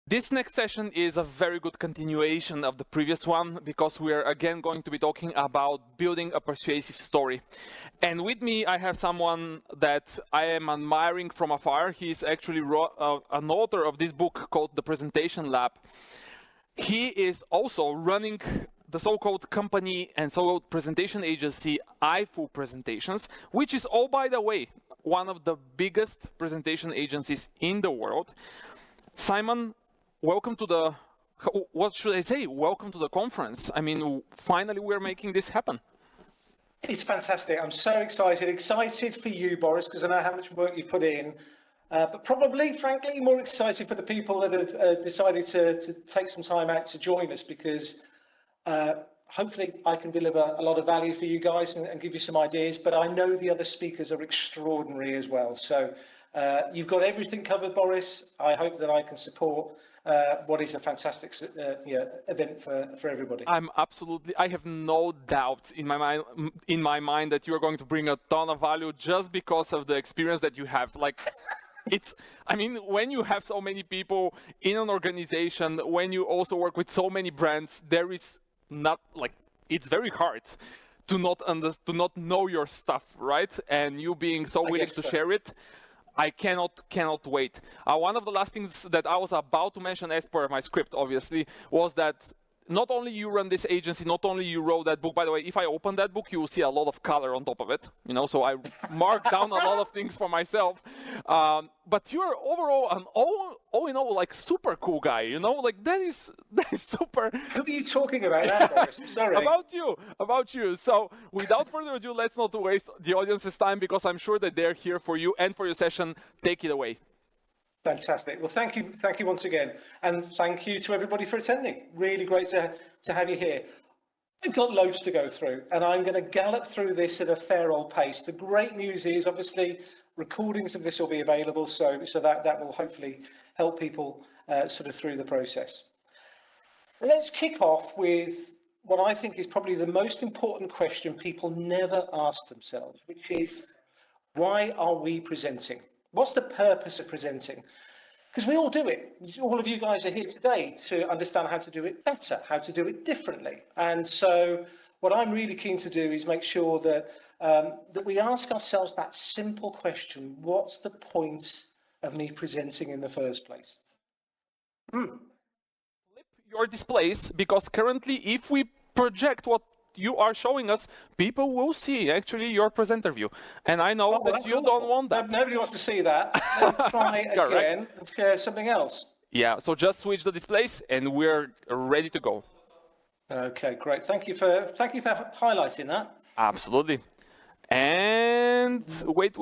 This next session is a very good continuation of the previous one because we are again going to be talking about building a persuasive story. And with me, I have someone that I am admiring from afar. He's actually an author of this book called The Presentation Lab. He is also running the so-called company and so-called presentation agency, iFu Presentations, which is, oh, by the way, one of the biggest presentation agencies in the world. Simon, welcome to the, what should I say? Welcome to the conference. I mean, finally we're making this happen. It's fantastic. I'm so excited for you, Boris, because I know how much work you've put in, but probably, frankly, more excited for the people that have decided to take some time out to join us, because hopefully I can deliver a lot of value for you guys and give you some ideas, but I know the other speakers are extraordinary as well. So you've got everything covered, Boris. I hope that I can support what is a fantastic event for everybody. I have no doubt in my mind that you're going to bring a ton of value just because of the experience that you have. Like, I mean, when you have so many people in an organization, when you also work with so many brands, there is not, like, it's very hard to not know your stuff, right? And you being so willing to share it, I cannot wait. One of the last things that I was about to mention, as per my script, obviously, was that not only you run this agency, not only you wrote that book. By the way, if I open that book, you will see a lot of color on top of it. You know, so I marked down a lot of things for myself. But you're overall an all in all, like, super cool guy. You know, like that is super. Who are you talking about now, Boris? I'm sorry. About you. So without further ado, let's not waste the audience's time, because I'm sure that they're here for you and for your session. Take it away. Fantastic. Well, thank you once again, and thank you to everybody for attending. Really great to have you here. We've got loads to go through, and I'm going to gallop through this at a fair old pace. The great news is, obviously, recordings of this will be available, so that will hopefully help people sort of through the process. Let's kick off with what I think is probably the most important question people never ask themselves, which is, why are we presenting? What's the purpose of presenting? Because we all do it. All of you guys are here today to understand how to do it better, how to do it differently. And so what I'm really keen to do is make sure that that we ask ourselves that simple question: what's the point of me presenting in the first place? Flip your displays, because currently, if we project what you are showing us, people will see actually your presenter view, and I know that you don't want that. Nobody wants to see that. Let's try again and share something else. Yeah, so just switch the displays and we're ready to go. Okay, great. Thank you for highlighting that. Absolutely. And wait.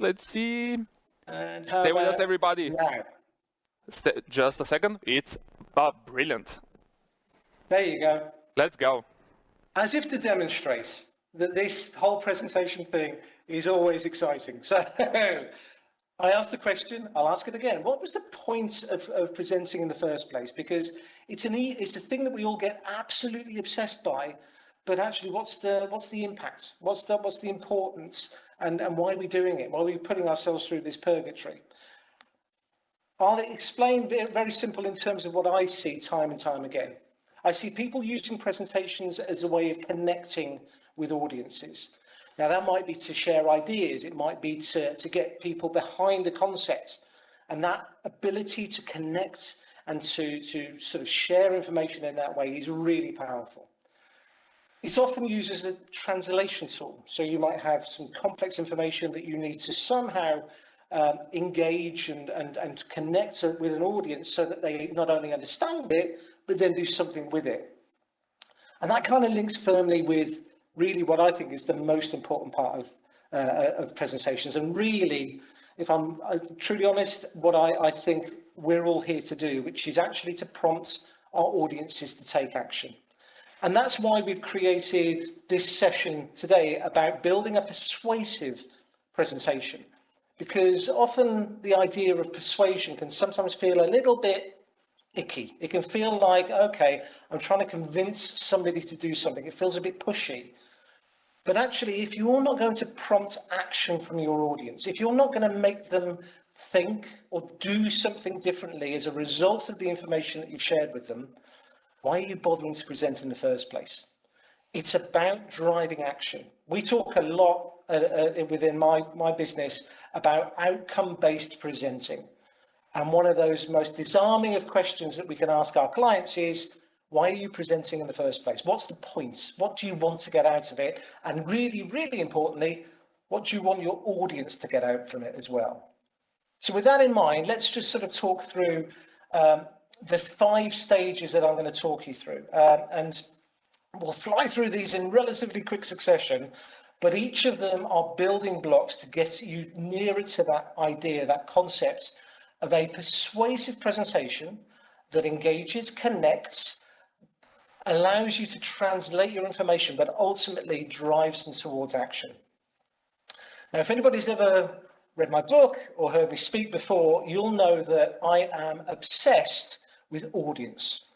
Let's see. And stay with us, everybody. Now. Just a second. It's brilliant. There you go. Let's go. As if to demonstrate that this whole presentation thing is always exciting. So I asked the question, I'll ask it again. What was the point of presenting in the first place? Because it's a thing that we all get absolutely obsessed by, but actually what's the impact? What's the importance? And why are we doing it? Why are we putting ourselves through this purgatory? I'll explain very simple in terms of what I see time and time again. I see people using presentations as a way of connecting with audiences. Now, that might be to share ideas. It might be to get people behind a concept. And that ability to connect and to sort of share information in that way is really powerful. It's often used as a translation tool. So you might have some complex information that you need to somehow engage and connect with an audience so that they not only understand it, but then do something with it. And that kind of links firmly with really what I think is the most important part of presentations. And really, if I'm truly honest, what I think we're all here to do, which is actually to prompt our audiences to take action. And that's why we've created this session today about building a persuasive presentation. Because often the idea of persuasion can sometimes feel a little bit icky. It can feel like, okay, I'm trying to convince somebody to do something. It feels a bit pushy. But actually, if you're not going to prompt action from your audience, if you're not going to make them think or do something differently as a result of the information that you've shared with them, why are you bothering to present in the first place? It's about driving action. We talk a lot within my business about outcome-based presenting. And one of those most disarming of questions that we can ask our clients is, why are you presenting in the first place? What's the point? What do you want to get out of it? And really, really importantly, what do you want your audience to get out from it as well? So with that in mind, let's just sort of talk through the 5 stages that I'm going to talk you through. And we'll fly through these in relatively quick succession, but each of them are building blocks to get you nearer to that idea, that concept of a persuasive presentation that engages, connects, allows you to translate your information, but ultimately drives them towards action. Now, if anybody's ever read my book or heard me speak before, you'll know that I am obsessed with audience.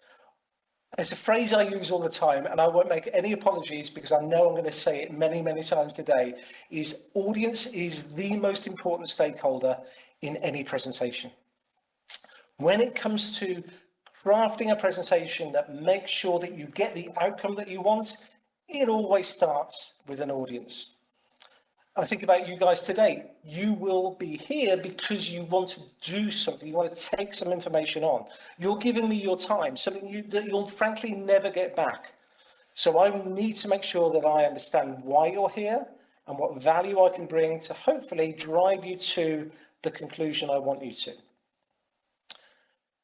It's a phrase I use all the time, and I won't make any apologies because I know I'm going to say it many, many times today, is audience is the most important stakeholder in any presentation. When it comes to crafting a presentation that makes sure that you get the outcome that you want, it always starts with an audience. I think about you guys today. You will be here because you want to do something. You want to take some information on. You're giving me your time, something that you'll frankly never get back. So I need to make sure that I understand why you're here and what value I can bring to hopefully drive you to the conclusion I want you to.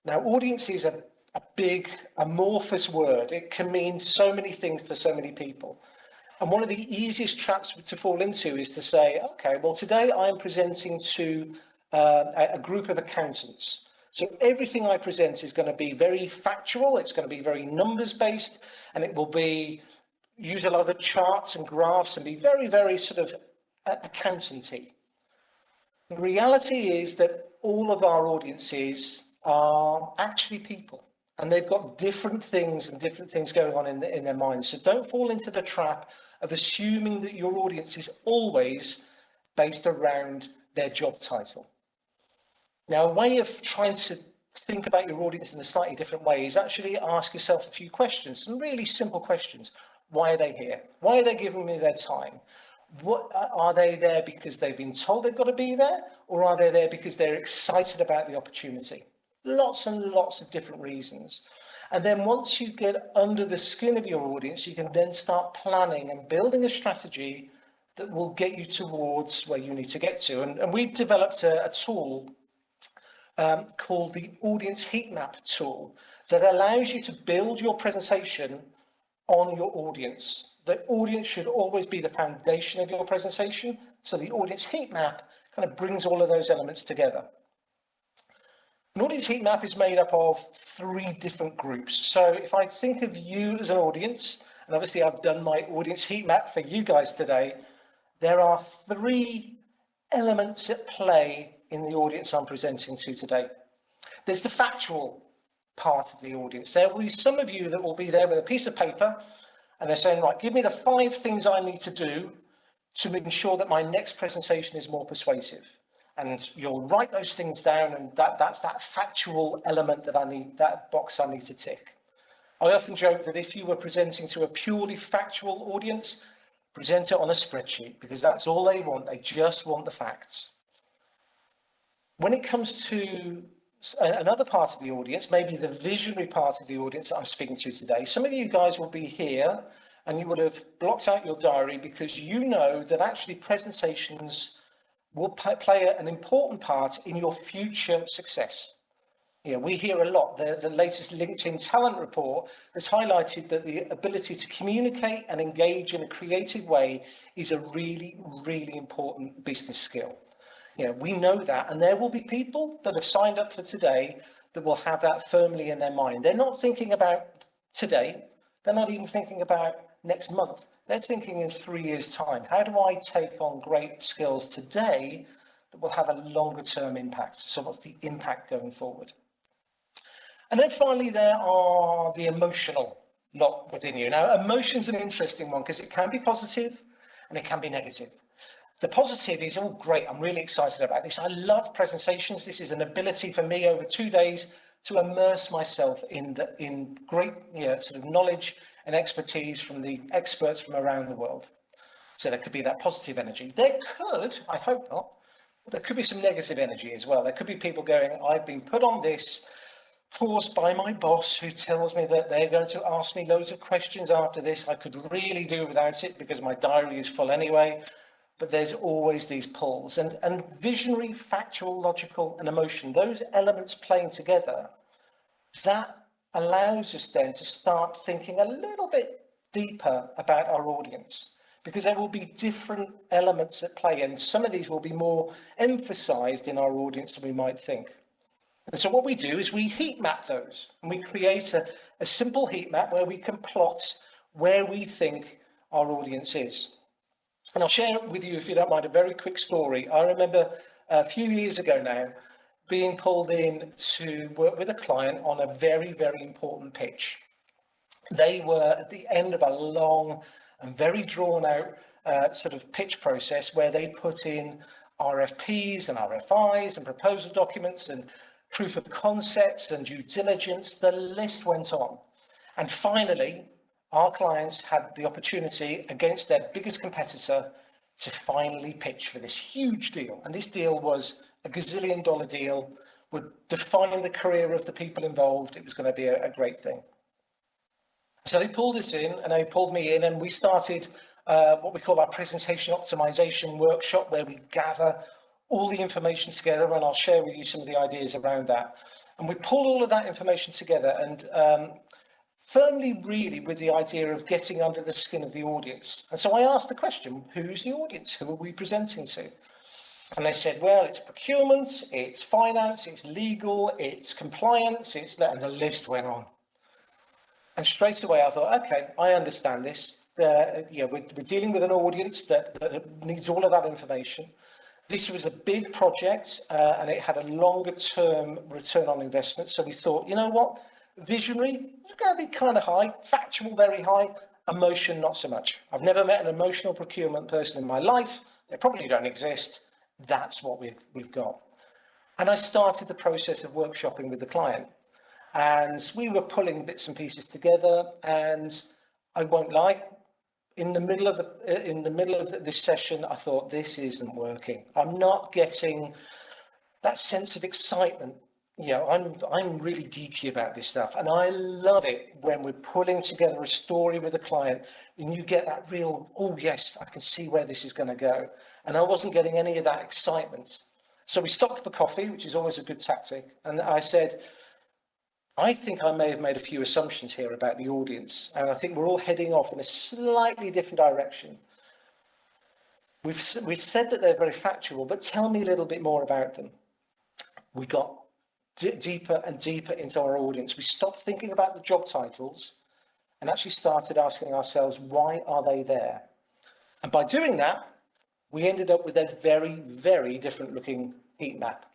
Now, audience is a big, amorphous word. It can mean so many things to so many people. And one of the easiest traps to fall into is to say, okay, well, today I'm presenting to a group of accountants. So everything I present is going to be very factual. It's going to be very numbers based, and it will use a lot of charts and graphs and be very, very sort of accountancy. The reality is that all of our audiences are actually people. And they've got different things going on in their minds. So don't fall into the trap of assuming that your audience is always based around their job title. Now, a way of trying to think about your audience in a slightly different way is actually ask yourself a few questions, some really simple questions. Why are they here? Why are they giving me their time? What are they there because they've been told they've got to be there? Or are they there because they're excited about the opportunity? Lots and lots of different reasons. And then once you get under the skin of your audience, you can then start planning and building a strategy that will get you towards where you need to get to. And we've developed a tool called the Audience Heat Map tool that allows you to build your presentation on your audience. The audience should always be the foundation of your presentation. So the Audience Heat Map kind of brings all of those elements together. An audience heat map is made up of 3 different groups. So if I think of you as an audience, and obviously I've done my audience heat map for you guys today, there are 3 elements at play in the audience I'm presenting to today. There's the factual part of the audience. There will be some of you that will be there with a piece of paper, and they're saying, right, give me the 5 things I need to do to ensure that my next presentation is more persuasive. And you'll write those things down, and that's that factual element that I need, that box I need to tick. I often joke that if you were presenting to a purely factual audience, present it on a spreadsheet, because that's all they want. They just want the facts. When it comes to another part of the audience, maybe the visionary part of the audience that I'm speaking to today, some of you guys will be here and you would have blocked out your diary because you know that actually presentations will play an important part in your future success. You know, we hear a lot, the latest LinkedIn talent report has highlighted that the ability to communicate and engage in a creative way is a really, really important business skill. You know, we know that, and there will be people that have signed up for today that will have that firmly in their mind. They're not thinking about today. They're not even thinking about next month. They're thinking in 3 years' time. How do I take on great skills today that will have a longer term impact? So what's the impact going forward? And then finally, there are the emotional lot within you. Now, emotion's an interesting one because it can be positive and it can be negative. The positive is, oh, great, I'm really excited about this. I love presentations. This is an ability for me over 2 days to immerse myself in great sort of knowledge and expertise from the experts from around the world. So there could be that positive energy. There could, I hope not, there could be some negative energy as well. There could be people going, I've been put on this course by my boss who tells me that they're going to ask me loads of questions after this. I could really do without it because my diary is full anyway. But there's always these pulls, and visionary, factual, logical, and emotion, those elements playing together, that allows us then to start thinking a little bit deeper about our audience, because there will be different elements at play, and some of these will be more emphasized in our audience than we might think. And so what we do is we heat map those, and we create a simple heat map where we can plot where we think our audience is. And I'll share with you, if you don't mind, a very quick story. I remember a few years ago now being pulled in to work with a client on a very, very important pitch. They were at the end of a long and very drawn out sort of pitch process where they put in RFPs and RFIs and proposal documents and proof of concepts and due diligence. The list went on. And finally, our clients had the opportunity against their biggest competitor to finally pitch for this huge deal. And this deal was a gazillion-dollar deal, would define the career of the people involved. It was going to be a great thing. So they pulled us in, and they pulled me in, and we started what we call our presentation optimization workshop, where we gather all the information together, and I'll share with you some of the ideas around that. And we pulled all of that information together, and firmly really with the idea of getting under the skin of the audience. And so I asked the question, who's the audience? Who are we presenting to? And they said, well, it's procurement, it's finance, it's legal, it's compliance, and the list went on. And straight away I thought, okay, I understand this. We're dealing with an audience that needs all of that information. This was a big project and it had a longer term return on investment. So we thought, you know what? Visionary, it's going to be kind of high, factual, very high, emotion, not so much. I've never met an emotional procurement person in my life. They probably don't exist. That's what we've got. And I started the process of workshopping with the client. And we were pulling bits and pieces together. And I won't lie, in the middle of this session, I thought, this isn't working. I'm not getting that sense of excitement. I'm really geeky about this stuff, and I love it when we're pulling together a story with a client and you get that real, oh yes, I can see where this is going to go. And I wasn't getting any of that excitement. So we stopped for coffee, which is always a good tactic. And I said, I think I may have made a few assumptions here about the audience, and I think we're all heading off in a slightly different direction. We've said that they're very factual, but tell me a little bit more about them. We got deeper and deeper into our audience. We stopped thinking about the job titles and actually started asking ourselves, why are they there? And by doing that, we ended up with a very, very different looking heat map.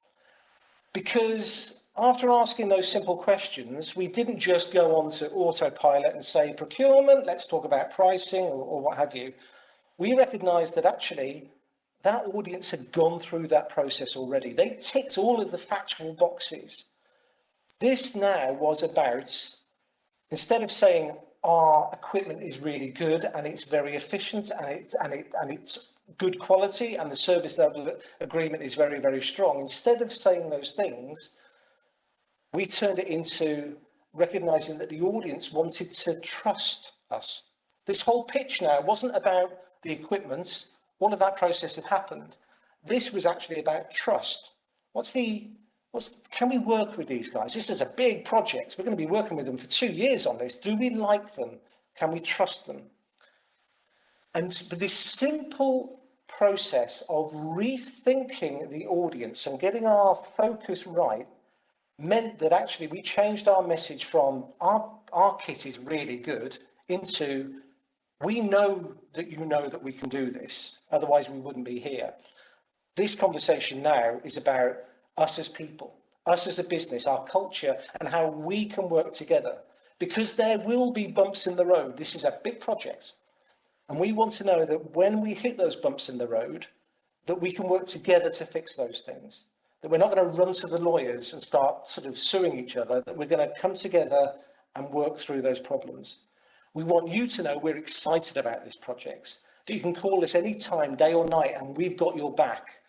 Because after asking those simple questions, we didn't just go on to autopilot and say procurement, let's talk about pricing or what have you. We recognized that actually that audience had gone through that process already. They ticked all of the factual boxes. This now was about, instead of saying our equipment is really good and it's very efficient and it's good quality and the service level agreement is very, very strong, instead of saying those things, we turned it into recognizing that the audience wanted to trust us. This whole pitch now wasn't about the equipment. All of that process had happened. This was actually about trust. Can we work with these guys? This is a big project. We're going to be working with them for 2 years on this. Do we like them? Can we trust them? And this simple process of rethinking the audience and getting our focus right meant that actually we changed our message from our kit is really good into we know that we can do this, otherwise we wouldn't be here. This conversation now is about us as people, us as a business, our culture, and how we can work together. Because there will be bumps in the road. This is a big project. And we want to know that when we hit those bumps in the road, that we can work together to fix those things, that we're not going to run to the lawyers and start sort of suing each other, that we're going to come together and work through those problems. We want you to know we're excited about this project, that you can call us any time, day or night, and we've got your back.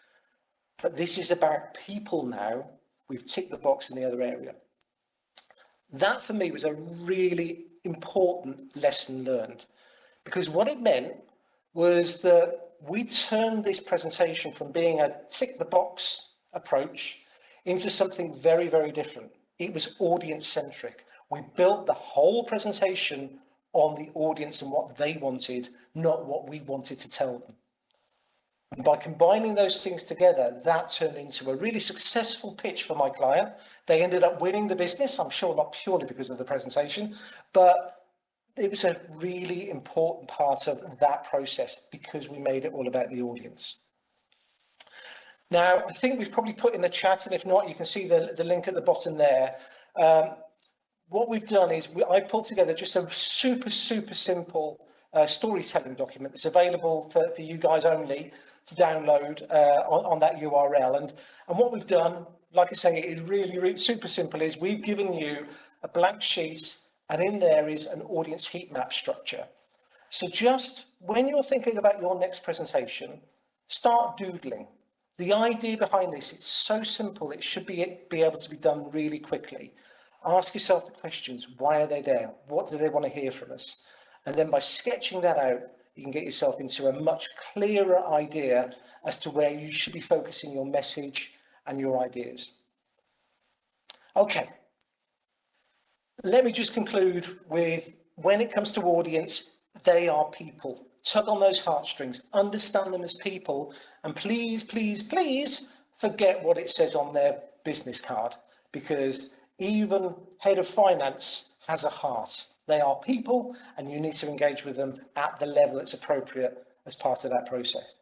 But this is about people now. We've ticked the box in the other area. That for me was a really important lesson learned, because what it meant was that we turned this presentation from being a tick the box approach into something very, very different. It was audience-centric. We built the whole presentation on the audience and what they wanted, not what we wanted to tell them. And by combining those things together, that turned into a really successful pitch for my client. They ended up winning the business, I'm sure not purely because of the presentation, but it was a really important part of that process because we made it all about the audience. Now, I think we've probably put in the chat, and if not, you can see the link at the bottom there. What we've done is I've pulled together just a super simple storytelling document that's available for you guys only to download on that URL. And what we've done, like I say, it is really super simple, is we've given you a blank sheet, and in there is an audience heat map structure. So just when you're thinking about your next presentation, start doodling. The idea behind this, it's so simple, it should be able to be done really quickly. Ask yourself the questions, why are they there? What do they want to hear from us? And then by sketching that out, you can get yourself into a much clearer idea as to where you should be focusing your message and your ideas. Okay. Let me just conclude with, when it comes to audience, they are people. Tug on those heartstrings, understand them as people, and please forget what it says on their business card, because even head of finance has a heart. They are people, and you need to engage with them at the level that's appropriate as part of that process.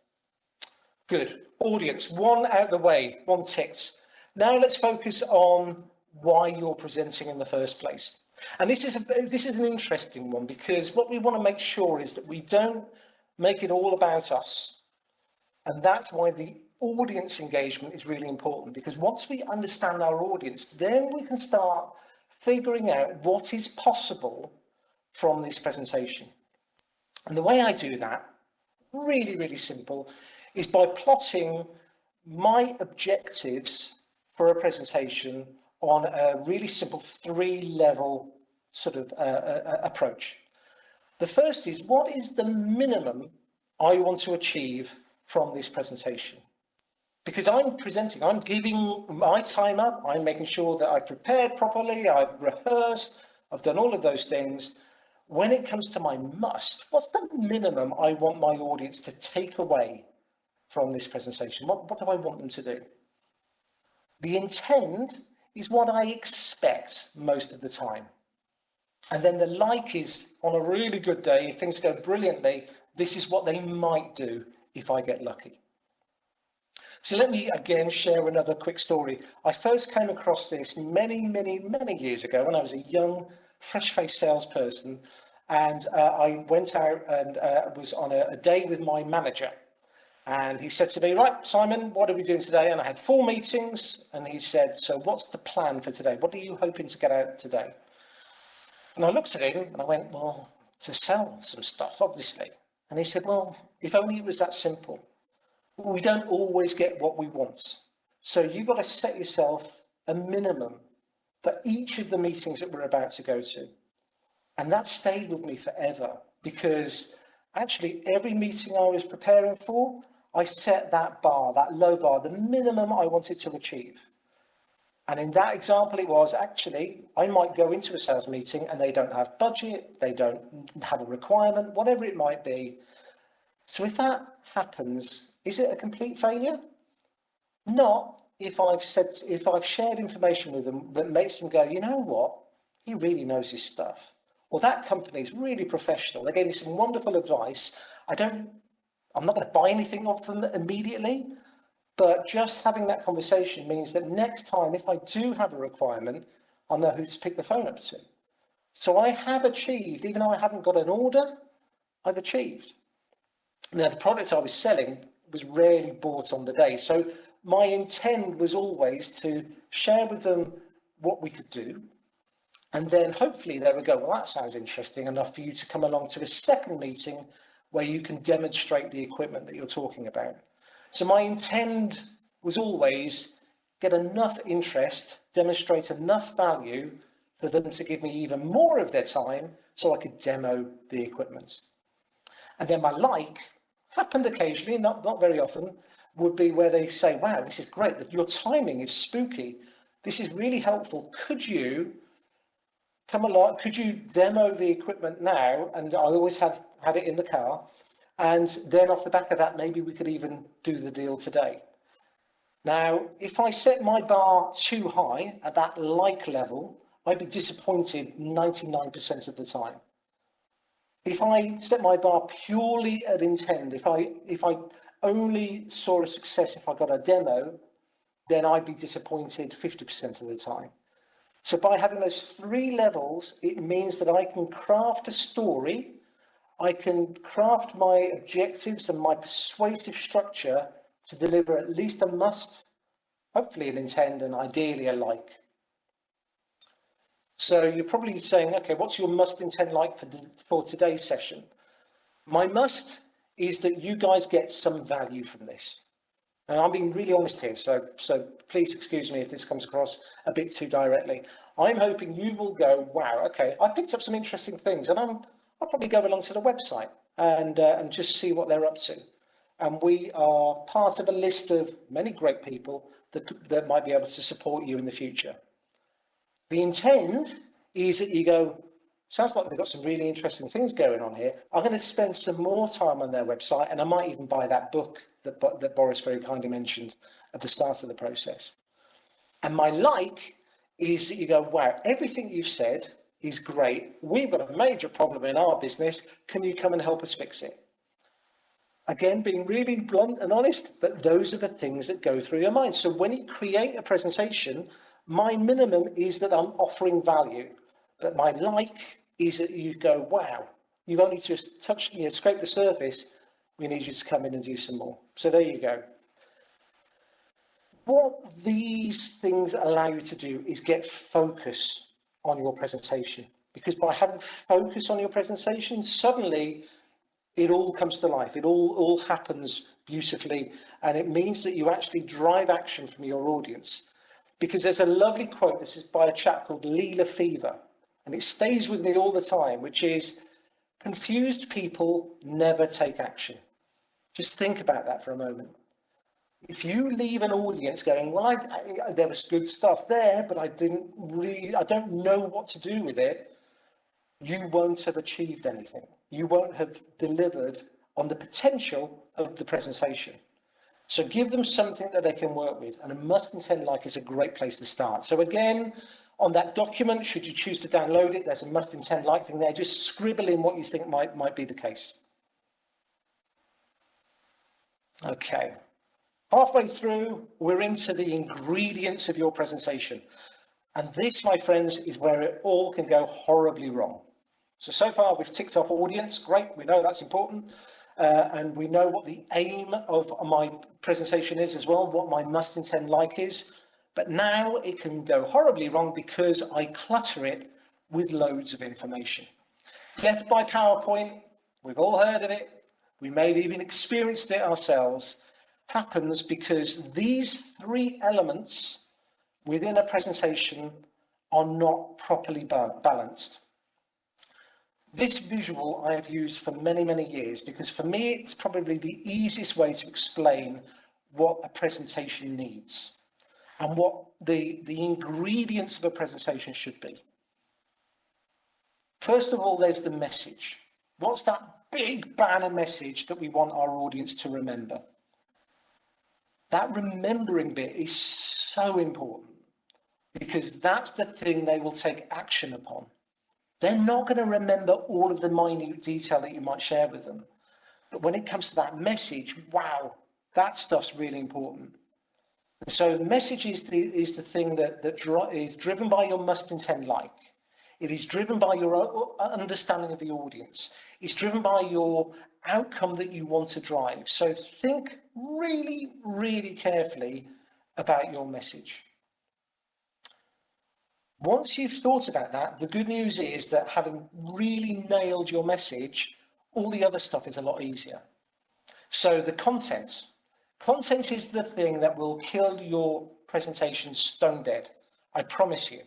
Good. Audience, one out of the way, one ticked. Now let's focus on why you're presenting in the first place. And this is an interesting one, because what we want to make sure is that we don't make it all about us. And that's why the audience engagement is really important, because once we understand our audience, then we can start figuring out what is possible from this presentation. And the way I do that, really simple, is by plotting my objectives for a presentation on a really simple 3-level sort of approach. The first is, what is the minimum I want to achieve from this presentation? Because I'm presenting, I'm giving my time up, I'm making sure that I prepared properly, I've rehearsed, I've done all of those things. When it comes to my must, what's the minimum I want my audience to take away from this presentation? What do I want them to do? The intend is what I expect most of the time. And then the like is, on a really good day, if things go brilliantly, this is what they might do if I get lucky. So let me again share another quick story. I first came across this many years ago when I was a young, fresh-faced salesperson, and I went out and was on a day with my manager. And he said to me, right, Simon, what are we doing today? And I had 4 meetings, and he said, so what's the plan for today? What are you hoping to get out today? And I looked at him and I went, well, to sell some stuff, obviously. And he said, well, if only it was that simple. We don't always get what we want. So you've got to set yourself a minimum for each of the meetings that we're about to go to. And that stayed with me forever, because actually every meeting I was preparing for, I set that bar, that low bar, the minimum I wanted to achieve. And in that example, it was actually, I might go into a sales meeting and they don't have budget, they don't have a requirement, whatever it might be. So if that happens, is it a complete failure? Not if I've shared information with them that makes them go, you know what, he really knows his stuff. Well, that company is really professional. They gave me some wonderful advice. I'm not going to buy anything off them immediately, but just having that conversation means that next time, if I do have a requirement, I'll know who to pick the phone up to. So I have achieved, even though I haven't got an order, I've achieved. Now, the product I was selling was rarely bought on the day. So my intent was always to share with them what we could do. And then hopefully they would go, well, that sounds interesting enough for you to come along to a second meeting where you can demonstrate the equipment that you're talking about. So my intent was always get enough interest, demonstrate enough value for them to give me even more of their time so I could demo the equipment. And then my like happened occasionally, not very often, would be where they say, wow, this is great, your timing is spooky. This is really helpful. Could you come along, could you demo the equipment now? And I always had it in the car. And then off the back of that, maybe we could even do the deal today. Now, if I set my bar too high at that like level, I'd be disappointed 99% of the time. If I set my bar purely at intent, if I only saw a success if I got a demo, then I'd be disappointed 50% of the time. So by having those three levels, it means that I can craft a story, I can craft my objectives and my persuasive structure to deliver at least a must, hopefully an intent, and ideally a like. So you're probably saying, okay, what's your must intent like for today's session? My must is that you guys get some value from this. And I'm being really honest here, so please excuse me if this comes across a bit too directly. I'm hoping you will go, wow, okay, I picked up some interesting things, and I'll probably go along to the website and just see what they're up to. And we are part of a list of many great people that might be able to support you in the future. The intent is that you go, sounds like they've got some really interesting things going on here. I'm going to spend some more time on their website, and I might even buy that book that Boris very kindly mentioned at the start of the process. And my like is that you go, wow, everything you've said is great. We've got a major problem in our business. Can you come and help us fix it? Again, being really blunt and honest, but those are the things that go through your mind. So when you create a presentation, my minimum is that I'm offering value, but my like is that you go, wow, you've only just touched, scraped the surface. We need you to come in and do some more. So there you go. What these things allow you to do is get focus on your presentation, because by having focus on your presentation, suddenly it all comes to life. It all happens beautifully, and it means that you actually drive action from your audience. Because there's a lovely quote, this is by a chap called Lee Lefevre, and it stays with me all the time, which is, confused people never take action. Just think about that for a moment. If you leave an audience going, well, there was good stuff there, but I don't know what to do with it, you won't have achieved anything. You won't have delivered on the potential of the presentation. So give them something that they can work with, and a must intend like is a great place to start. So again, on that document, should you choose to download it, there's a must intend like thing there. Just scribble in what you think might be the case. Okay. Halfway through, we're into the ingredients of your presentation. And this, my friends, is where it all can go horribly wrong. So far we've ticked off audience. Great, we know that's important. And we know what the aim of my presentation is as well, what my must intend like is. But now it can go horribly wrong because I clutter it with loads of information. Death by PowerPoint, we've all heard of it. We may have even experienced it ourselves. Happens because these three elements within a presentation are not properly balanced. This visual I have used for many, many years because for me it's probably the easiest way to explain what a presentation needs and what the ingredients of a presentation should be. First of all, there's the message. What's that big banner message that we want our audience to remember? That remembering bit is so important because that's the thing they will take action upon. They're not going to remember all of the minute detail that you might share with them. But when it comes to that message, wow, that stuff's really important. And so message is the thing that is driven by your must intend like. It is driven by your understanding of the audience. It's driven by your outcome that you want to drive. So think really, really carefully about your message. Once you've thought about that, the good news is that having really nailed your message, all the other stuff is a lot easier. So the content is the thing that will kill your presentation stone dead. I promise you.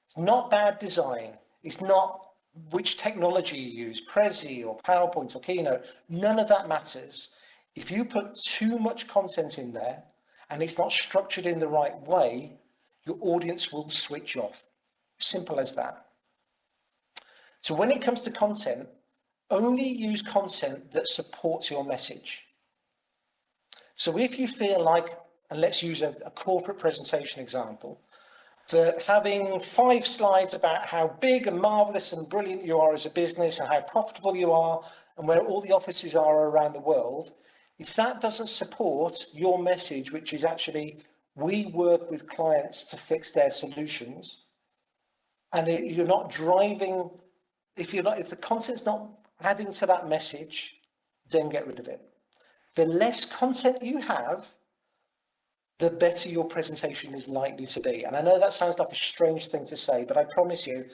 It's not bad design. It's not which technology you use, Prezi or PowerPoint or Keynote. None of that matters. If you put too much content in there and it's not structured in the right way, your audience will switch off. Simple as that. So when it comes to content, only use content that supports your message. So if you feel like, and let's use a corporate presentation example, that having 5 slides about how big and marvelous and brilliant you are as a business and how profitable you are and where all the offices are around the world, if that doesn't support your message, which is actually we work with clients to fix their solutions, and you're not driving, if the content's not adding to that message, then get rid of it. The less content you have, the better your presentation is likely to be. And I know that sounds like a strange thing to say, but I promise you,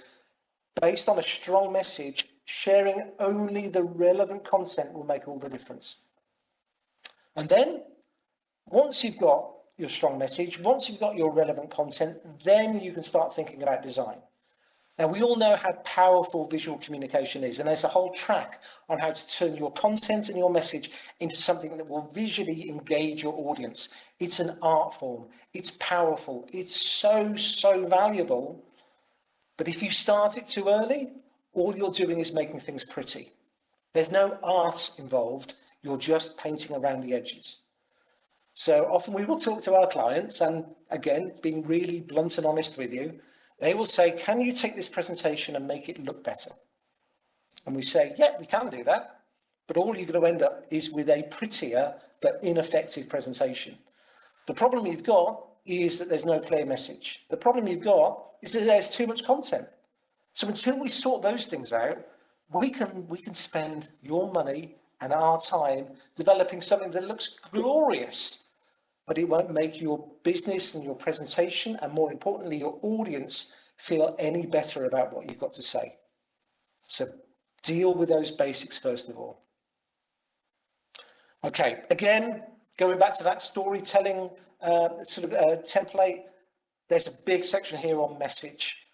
based on a strong message, sharing only the relevant content will make all the difference. And then, once you've got your strong message, once you've got your relevant content, then you can start thinking about design. Now, we all know how powerful visual communication is, and there's a whole track on how to turn your content and your message into something that will visually engage your audience. It's an art form. It's powerful. It's so, so valuable. But if you start it too early, all you're doing is making things pretty. There's no art involved. You're just painting around the edges. So often we will talk to our clients, and again, being really blunt and honest with you, they will say, can you take this presentation and make it look better? And we say, yeah, we can do that. But all you're going to end up is with a prettier but ineffective presentation. The problem you've got is that there's no clear message. The problem you've got is that there's too much content. So until we sort those things out, we can spend your money and our time developing something that looks glorious, but it won't make your business and your presentation, and more importantly, your audience, feel any better about what you've got to say. So deal with those basics first of all. Okay, again, going back to that storytelling template, there's a big section here on message.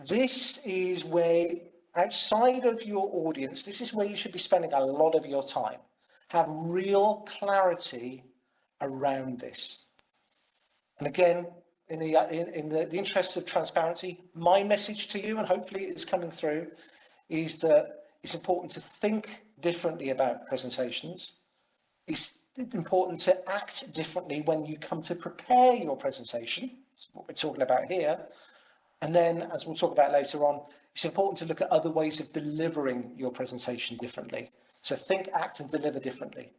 This is where, outside of your audience, this is where you should be spending a lot of your time. Have real clarity around this. And again, in the interest of transparency, my message to you, and hopefully it's coming through, is that it's important to think differently about presentations. It's important to act differently when you come to prepare your presentation. That's what we're talking about here. And then, as we'll talk about later on, it's important to look at other ways of delivering your presentation differently. So think, act, and deliver differently.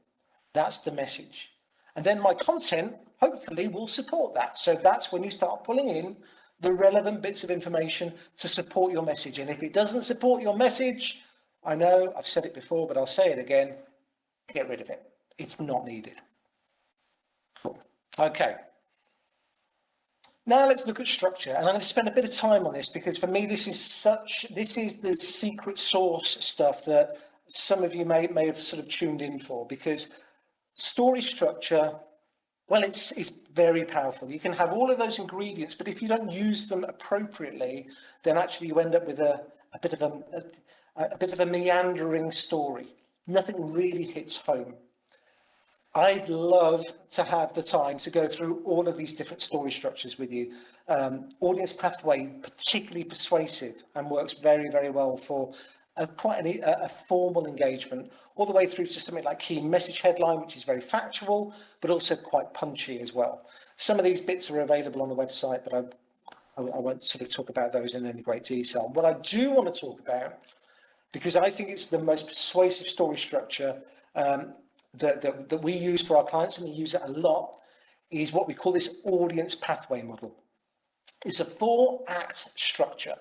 That's the message. And then my content, hopefully, will support that. So that's when you start pulling in the relevant bits of information to support your message. And if it doesn't support your message, I know I've said it before, but I'll say it again, get rid of it. It's not needed. Cool. Okay. Now let's look at structure. And I'm going to spend a bit of time on this because for me, this is the secret sauce stuff that some of you may have sort of tuned in for, because story structure, well, it's very powerful. You can have all of those ingredients, but if you don't use them appropriately, then actually you end up with a bit of a meandering story. Nothing really hits home. I'd love to have the time to go through all of these different story structures with you. Audience pathway, particularly persuasive, and works very, very well for quite a formal engagement, all the way through to something like key message headline, which is very factual, but also quite punchy as well. Some of these bits are available on the website, but I won't sort of talk about those in any great detail. What I do want to talk about, because I think it's the most persuasive story structure that we use for our clients, and we use it a lot, is what we call this audience pathway model. It's a 4-act structure.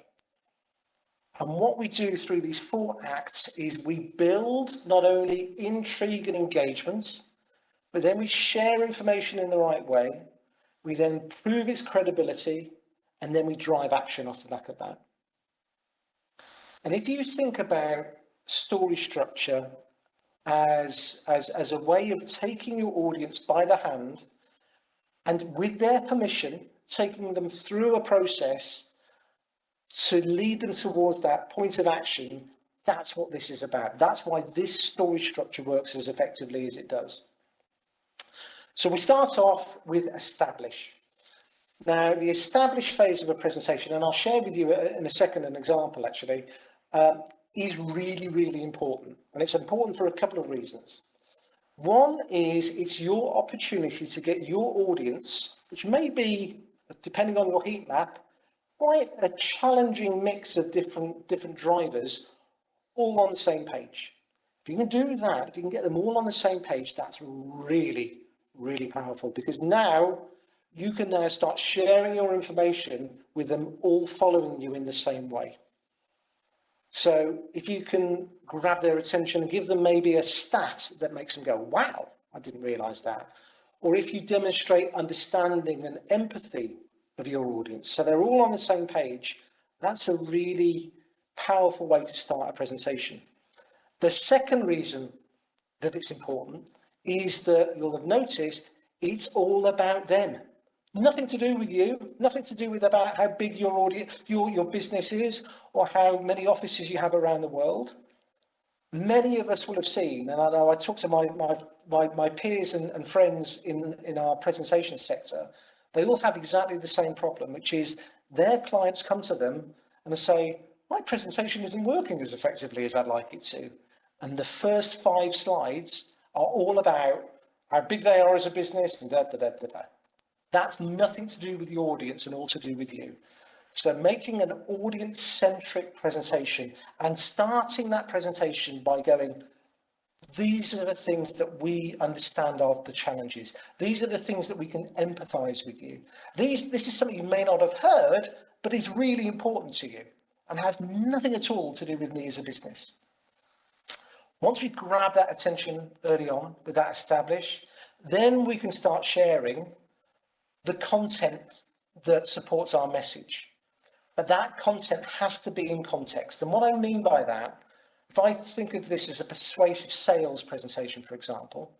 And what we do through these 4 acts is we build not only intrigue and engagements, but then we share information in the right way. We then prove its credibility, and then we drive action off the back of that. And if you think about story structure as a way of taking your audience by the hand and with their permission, taking them through a process to lead them towards that point of action, that's what this is about. That's why this story structure works as effectively as it does. So we start off with establish. Now, the establish phase of a presentation, and I'll share with you in a second an example actually, is really, really important. And it's important for a couple of reasons. One is it's your opportunity to get your audience, which may be, depending on your heat map, quite a challenging mix of different drivers, all on the same page. If you can do that, if you can get them all on the same page, that's really, really powerful, because now you can now start sharing your information with them all following you in the same way. So if you can grab their attention and give them maybe a stat that makes them go, wow, I didn't realize that. Or if you demonstrate understanding and empathy of your audience, so they're all on the same page, that's a really powerful way to start a presentation. The second reason that it's important is that you'll have noticed it's all about them. Nothing to do with you, nothing to do with about how big your audience, your business is, or how many offices you have around the world. Many of us will have seen, and I know I talk to my peers and friends in our presentation sector, they all have exactly the same problem, which is their clients come to them and they say, my presentation isn't working as effectively as I'd like it to. And the first 5 slides are all about how big they are as a business and da-da-da-da-da. That's nothing to do with the audience and all to do with you. So making an audience-centric presentation and starting that presentation by going, these are the things that we understand are the challenges. These are the things that we can empathize with you. This is something you may not have heard, but is really important to you and has nothing at all to do with me as a business. Once we grab that attention early on with that established, then we can start sharing the content that supports our message. But that content has to be in context. And what I mean by that, if I think of this as a persuasive sales presentation, for example,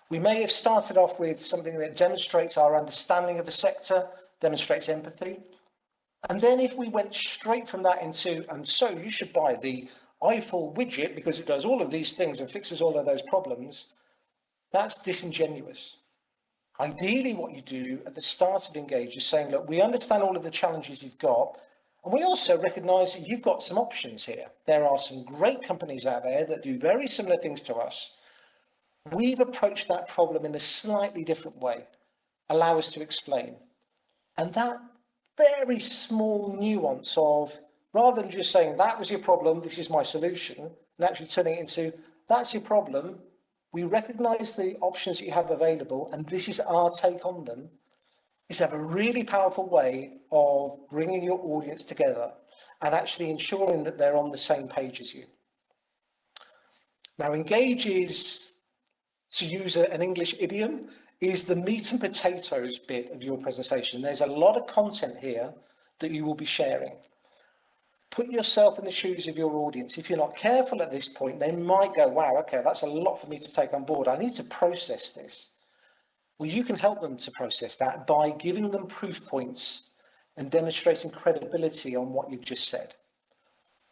we may have started off with something that demonstrates our understanding of the sector, demonstrates empathy. And then if we went straight from that into, and so you should buy the iFall widget because it does all of these things and fixes all of those problems, that's disingenuous. Ideally, what you do at the start of Engage is saying, look, we understand all of the challenges you've got, and we also recognize that you've got some options here. There are some great companies out there that do very similar things to us. We've approached that problem in a slightly different way. Allow us to explain. And that very small nuance of, rather than just saying, that was your problem, this is my solution, and actually turning it into, that's your problem, we recognize the options that you have available, and this is our take on them, is have a really powerful way of bringing your audience together and actually ensuring that they're on the same page as you. Now, Engage is, to use an English idiom, is the meat and potatoes bit of your presentation. There's a lot of content here that you will be sharing. Put yourself in the shoes of your audience. If you're not careful at this point, they might go, wow, okay, that's a lot for me to take on board. I need to process this. Well, you can help them to process that by giving them proof points and demonstrating credibility on what you've just said.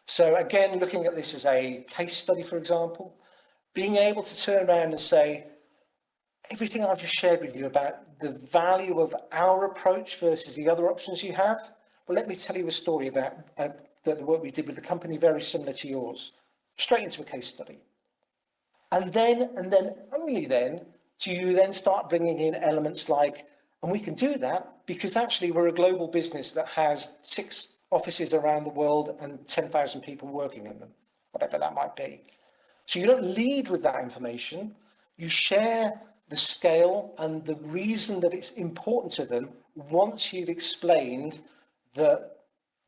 So again, looking at this as a case study, for example, being able to turn around and say, everything I've just shared with you about the value of our approach versus the other options you have, well, let me tell you a story about the work we did with a company very similar to yours, straight into a case study. And then only then do you then start bringing in elements like, and we can do that because actually we're a global business that has 6 offices around the world and 10,000 people working in them, whatever that might be. So you don't lead with that information, you share the scale and the reason that it's important to them once you've explained that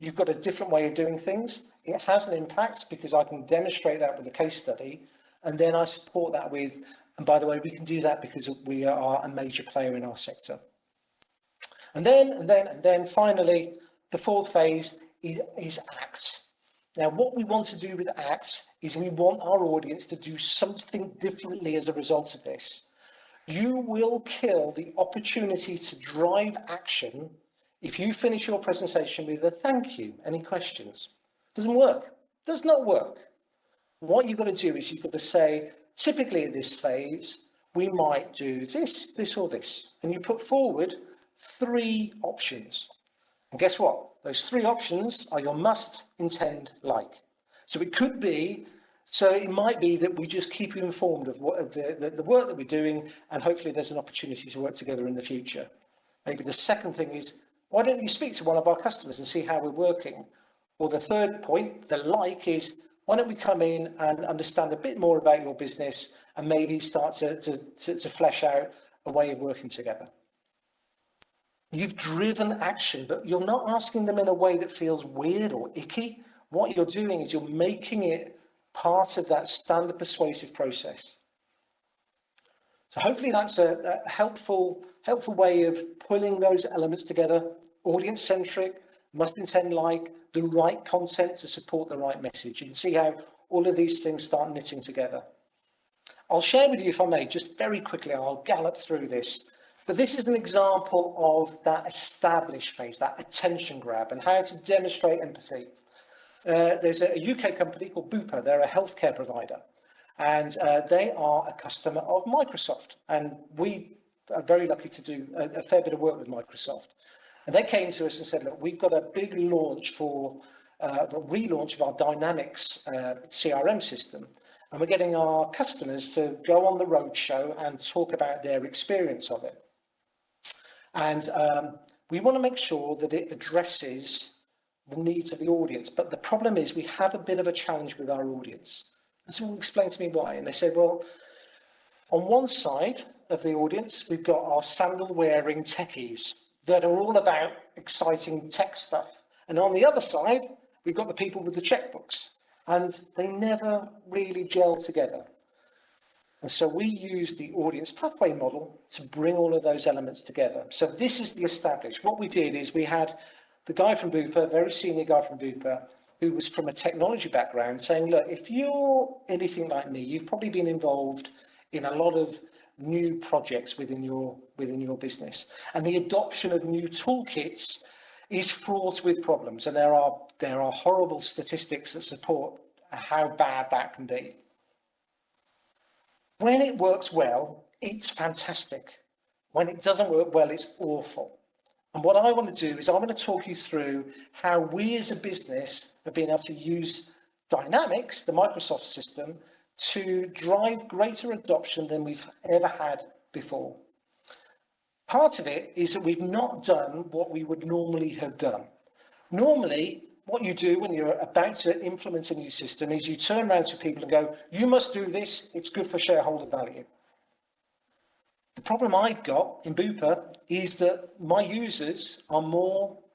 you've got a different way of doing things. It has an impact because I can demonstrate that with a case study, and then I support that with, and by the way, we can do that because we are a major player in our sector. And then finally, the fourth phase is act. Now, what we want to do with act is we want our audience to do something differently as a result of this. You will kill the opportunity to drive action if you finish your presentation with a thank you, any questions. Doesn't work, does not work. What you've got to do is you've got to say, typically at this phase, we might do this, this or this. And you put forward 3 options. And guess what? Those 3 options are your must, intend, like. So it could be, so it might be that we just keep you informed of what of the work that we're doing, and hopefully there's an opportunity to work together in the future. Maybe the second thing is, why don't you speak to one of our customers and see how we're working? Or the third point, the like, is why don't we come in and understand a bit more about your business and maybe start to flesh out a way of working together. You've driven action, but you're not asking them in a way that feels weird or icky. What you're doing is you're making it part of that standard persuasive process. So hopefully that's a helpful way of pulling those elements together. Audience-centric, must intend like, the right content to support the right message. You can see how all of these things start knitting together. I'll share with you, if I may, just very quickly, I'll gallop through this. But this is an example of that established phase, that attention grab, and how to demonstrate empathy. There's a UK company called Bupa. They're a healthcare provider, and they are a customer of Microsoft. And we are very lucky to do a fair bit of work with Microsoft. And they came to us and said, look, we've got a big launch for the relaunch of our Dynamics CRM system. And we're getting our customers to go on the roadshow and talk about their experience of it. And we want to make sure that it addresses the needs of the audience. But the problem is we have a bit of a challenge with our audience. And someone explained to me why. And they said, well, on one side of the audience, we've got our sandal-wearing techies that are all about exciting tech stuff. And on the other side, we've got the people with the checkbooks. And they never really gel together. And so we use the audience pathway model to bring all of those elements together. So this is the established. What we did is we had the guy from Bupa, a very senior guy from Bupa, who was from a technology background, saying, look, if you're anything like me, you've probably been involved in a lot of new projects within your business. And the adoption of new toolkits is fraught with problems. And there are horrible statistics that support how bad that can be. When it works well, it's fantastic. When it doesn't work well, it's awful. And what I want to do is I want to talk you through how we as a business have been able to use Dynamics, the Microsoft system, to drive greater adoption than we've ever had before. Part of it is that we've not done what we would normally have done. Normally, what you do when you're about to implement a new system is you turn around to people and go, you must do this, it's good for shareholder value. The problem I've got in Bupa is that my users are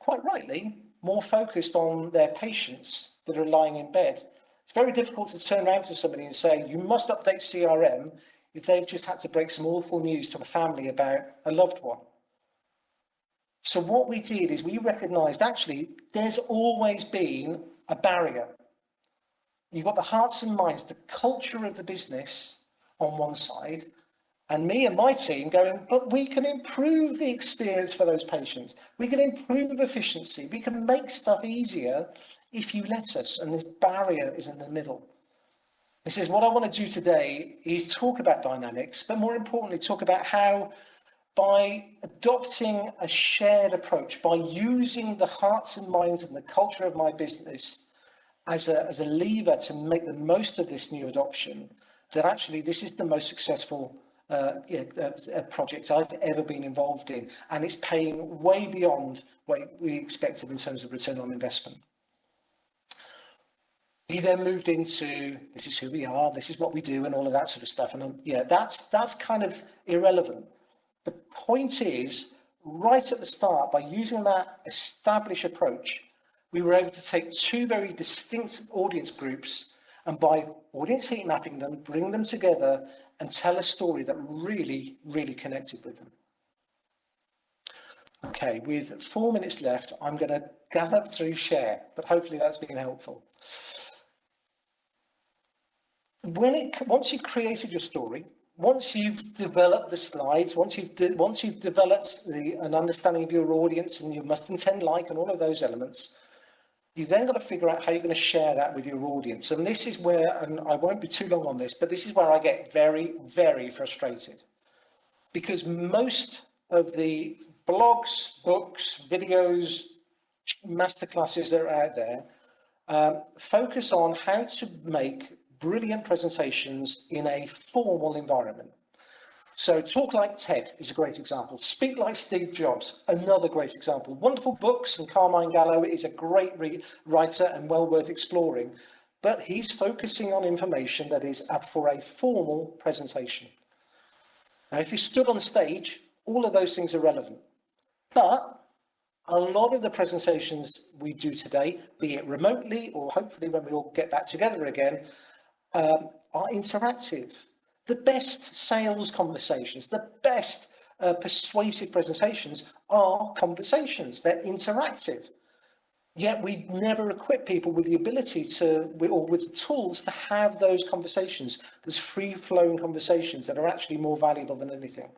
quite rightly, more focused on their patients that are lying in bed. It's very difficult to turn around to somebody and say, you must update CRM if they've just had to break some awful news to a family about a loved one. So what we did is we recognised, actually, there's always been a barrier. You've got the hearts and minds, the culture of the business on one side, and me and my team going, but we can improve the experience for those patients. We can improve efficiency. We can make stuff easier if you let us. And this barrier is in the middle. This is what I want to do today is talk about Dynamics, but more importantly, talk about how by adopting a shared approach, by using the hearts and minds and the culture of my business as a lever to make the most of this new adoption, that actually this is the most successful project I've ever been involved in, and it's paying way beyond what we expected in terms of return on investment. He then moved into, this is who we are, this is what we do, and all of that sort of stuff. And that's kind of irrelevant. The point is, right at the start, by using that established approach, we were able to take two very distinct audience groups and by audience heat mapping them, bring them together and tell a story that really, really connected with them. Okay, with 4 minutes left, I'm going to gallop through share, but hopefully that's been helpful. Once you've created your story, once you've developed the slides, once you've developed an understanding of your audience and your must intend like and all of those elements, you've then got to figure out how you're going to share that with your audience. And this is where, and I won't be too long on this, but this is where I get very, very frustrated. Because most of the blogs, books, videos, masterclasses that are out there focus on how to make brilliant presentations in a formal environment. So Talk Like TED is a great example. Speak Like Steve Jobs, another great example. Wonderful books, and Carmine Gallo is a great writer and well worth exploring, but he's focusing on information that is up for a formal presentation. Now, if you stood on stage, all of those things are relevant, but a lot of the presentations we do today, be it remotely or hopefully when we all get back together again, are interactive. The best sales conversations, the best persuasive presentations are conversations. They're interactive. Yet we never equip people with the ability to, or with the tools to have those conversations, those free-flowing conversations that are actually more valuable than anything.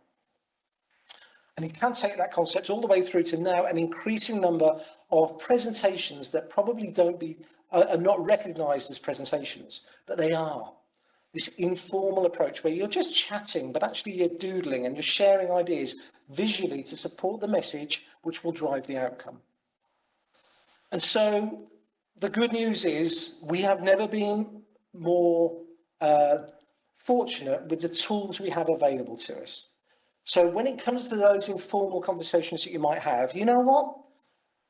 And you can take that concept all the way through to now an increasing number of presentations that probably are not recognized as presentations, but they are. This informal approach where you're just chatting, but actually you're doodling and you're sharing ideas visually to support the message, which will drive the outcome. And so the good news is we have never been more fortunate with the tools we have available to us. So when it comes to those informal conversations that you might have, you know what?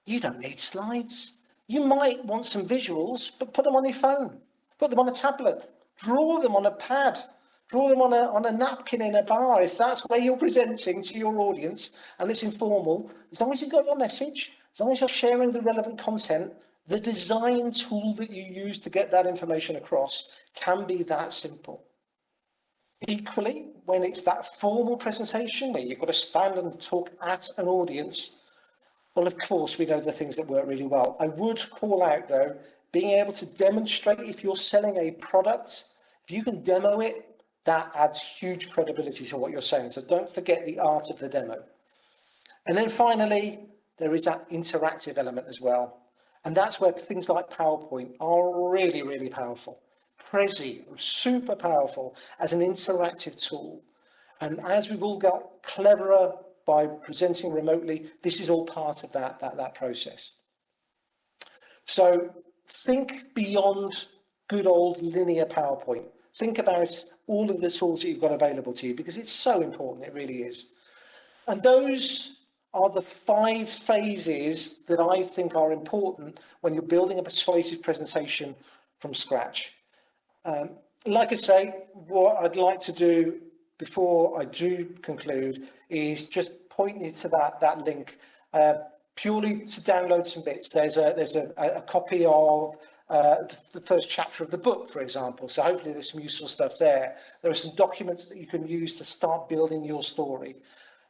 You don't need slides. You might want some visuals, but put them on your phone. Put them on a tablet. Draw them on a pad. Draw them on a napkin in a bar, if that's where you're presenting to your audience and it's informal. As long as you've got your message, as long as you're sharing the relevant content, the design tool that you use to get that information across can be that simple. Equally, when it's that formal presentation where you've got to stand and talk at an audience, well, of course, we know the things that work really well. I would call out, though, being able to demonstrate if you're selling a product, if you can demo it, that adds huge credibility to what you're saying. So don't forget the art of the demo. And then finally, there is that interactive element as well. And that's where things like PowerPoint are really, really powerful. Prezi, super powerful as an interactive tool. And as we've all got cleverer by presenting remotely, this is all part of that process. So think beyond good old linear PowerPoint. Think about all of the tools that you've got available to you because it's so important, it really is. And those are the 5 phases that I think are important when you're building a persuasive presentation from scratch. Like I say, what I'd like to do before I do conclude is just point you to that link, purely to download some bits. There's a copy of the first chapter of the book, for example. So hopefully there's some useful stuff there. There are some documents that you can use to start building your story.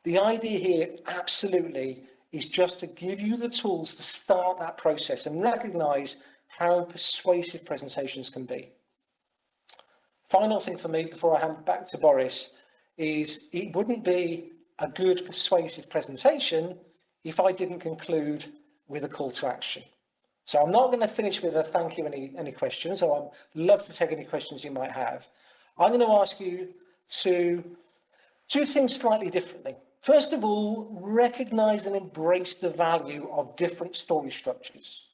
The idea here, absolutely, is just to give you the tools to start that process and recognize how persuasive presentations can be. Final thing for me before I hand back to Boris is it wouldn't be a good persuasive presentation if I didn't conclude with a call to action. So I'm not going to finish with a thank you, any questions, so I'd love to take any questions you might have. I'm going to ask you to do things slightly differently. First of all, recognize and embrace the value of different story structures.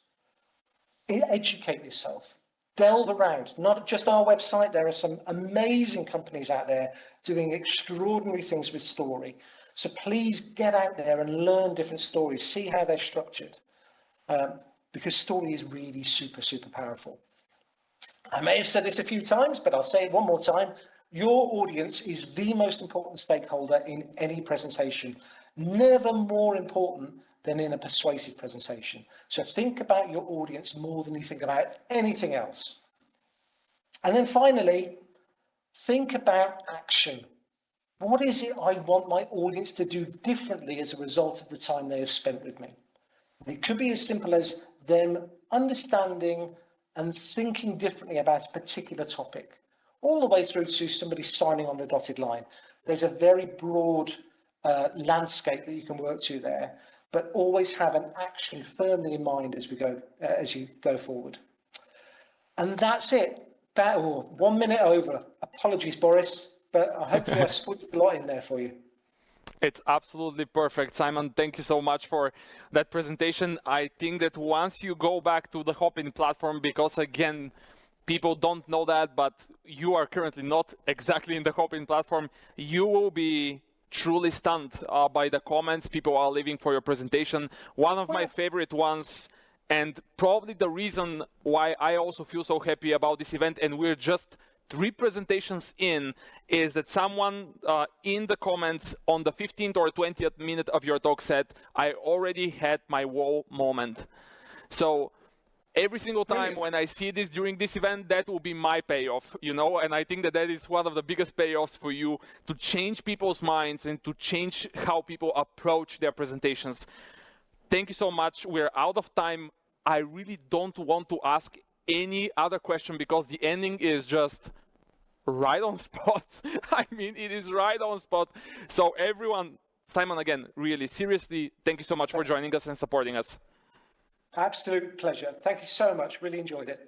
Educate yourself. Delve around, not just our website. There are some amazing companies out there doing extraordinary things with story. So please get out there and learn different stories, see how they're structured, because story is really super, super powerful. I may have said this a few times, but I'll say it one more time. Your audience is the most important stakeholder in any presentation. Never more important than in a persuasive presentation. So think about your audience more than you think about anything else. And then finally, think about action. What is it I want my audience to do differently as a result of the time they have spent with me? It could be as simple as them understanding and thinking differently about a particular topic, all the way through to somebody signing on the dotted line. There's a very broad landscape that you can work to there, but always have an action firmly in mind as you go forward. And that's it. 1 minute over. Apologies, Boris, but hopefully I squeezed a lot in there for you. It's absolutely perfect, Simon. Thank you so much for that presentation. I think that once you go back to the Hopin platform, because again, people don't know that, but you are currently not exactly in the Hopin platform, you will be truly stunned by the comments people are leaving for your presentation. One of my favorite ones, and probably the reason why I also feel so happy about this event, and we're just 3 presentations in, is that someone in the comments on the 15th or 20th minute of your talk said, I already had my wow moment. So every single time when I see this during this event, that will be my payoff, you know, and I think that that is one of the biggest payoffs for you, to change people's minds and to change how people approach their presentations. Thank you so much. We're out of time. I really don't want to ask any other question because the ending is just right on spot. I mean, it is right on spot. So everyone, Simon, again, really seriously, thank you so much for joining us and supporting us. Absolute pleasure. Thank you so much. Really enjoyed it.